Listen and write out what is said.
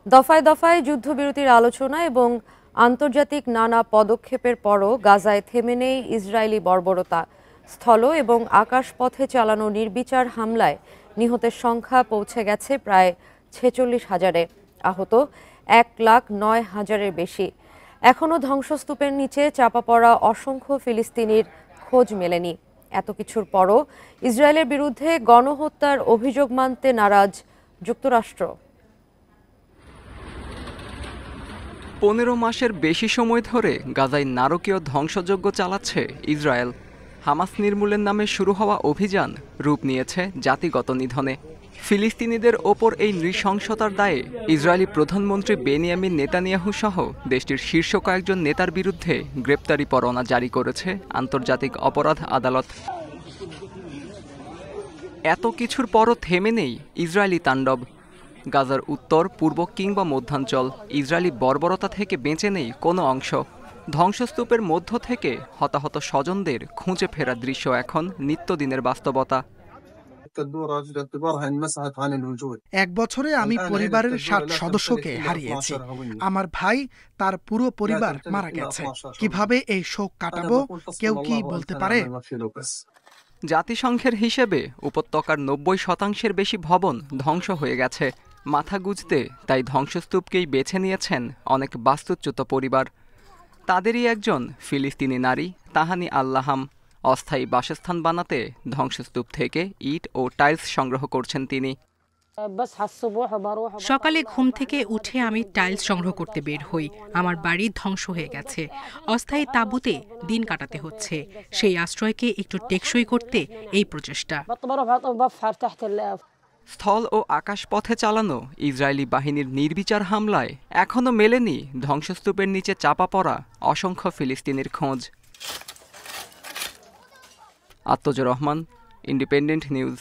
দফায় দফায় যুদ্ধবিরতির আলোচনা এবং আন্তর্জাতিক নানা পদক্ষেপের পরও গাজায় থেমে নেই ইসরায়েলি বর্বরতা। স্থল এবং আকাশপথে চালানো নির্বিচার হামলায় নিহতের সংখ্যা পৌঁছে গেছে প্রায় ৪৬,০০০-এ, আহত ১,০৯,০০০-এর বেশি। এখনও ধ্বংসস্তূপের নিচে চাপা পড়া অসংখ্য ফিলিস্তিনির খোঁজ মেলেনি। এত কিছুর পরও ইসরায়েলের বিরুদ্ধে গণহত্যার অভিযোগ মানতে নারাজ যুক্তরাষ্ট্র। ১৫ মাসের বেশি সময় ধরে গাজায় নারকীয় ধ্বংসযজ্ঞ চালাচ্ছে ইসরায়েল। হামাস নির্মূলের নামে শুরু হওয়া অভিযান রূপ নিয়েছে জাতিগত নিধনে। ফিলিস্তিনিদের ওপর এই নৃশংসতার দায়ে ইসরায়েলি প্রধানমন্ত্রী বেনিয়ামিন নেতানিয়াহু সহ দেশটির শীর্ষ কয়েকজন নেতার বিরুদ্ধে গ্রেপ্তারি পরোয়ানা জারি করেছে আন্তর্জাতিক অপরাধ আদালত। এত কিছুর পরও থেমে নেই ইসরায়েলি তাণ্ডব। গাজার উত্তর, পূর্ব কিংবা মধ্যাঞ্চল ইসরায়েলি বর্বরতা থেকে বেঁচে নেই কোনো অংশ। ধ্বংসস্তূপের মধ্য থেকে হতাহত স্বজনদের খুঁজে ফেরার দৃশ্য এখন নিত্যদিনের বাস্তবতা। এক বছরে আমি পরিবারের ৬০ সদস্যকে হারিয়েছি। আমার ভাই, তার পুরো পরিবার মারা গেছে। কিভাবে এই শোক কাটাবো কেউ কি বলতে পারে? জাতিসংঘের হিসেবে উপত্যকার ৯০% বেশি ভবন ধ্বংস হয়ে গেছে। মাথা গুঁজতে তাই ধ্বংসস্তূপকেই বেছে নিয়েছেন অনেক বাস্তুচ্যুত পরিবার। তাদেরই একজন ফিলিস্তিনি নারী তাহানি আল্লাহাম। অস্থায়ী বাসস্থান বানাতে ধ্বংসস্তূপ থেকে ইট ও টাইলস সংগ্রহ করছেন তিনি। সকালে ঘুম থেকে উঠে আমি টাইলস সংগ্রহ করতে বের হই। আমার বাড়ি ধ্বংস হয়ে গেছে। অস্থায়ী তাঁবুতে দিন কাটাতে হচ্ছে। সেই আশ্রয়কে একটু টেকসই করতে এই প্রচেষ্টা। স্থল ও আকাশপথে চালানো ইসরায়েলি বাহিনীর নির্বিচার হামলায় এখনও মেলেনি ধ্বংসস্তূপের নিচে চাপা পড়া অসংখ্য ফিলিস্তিনির খোঁজ। আত্মজ রহমান, ইন্ডিপেন্ডেন্ট নিউজ।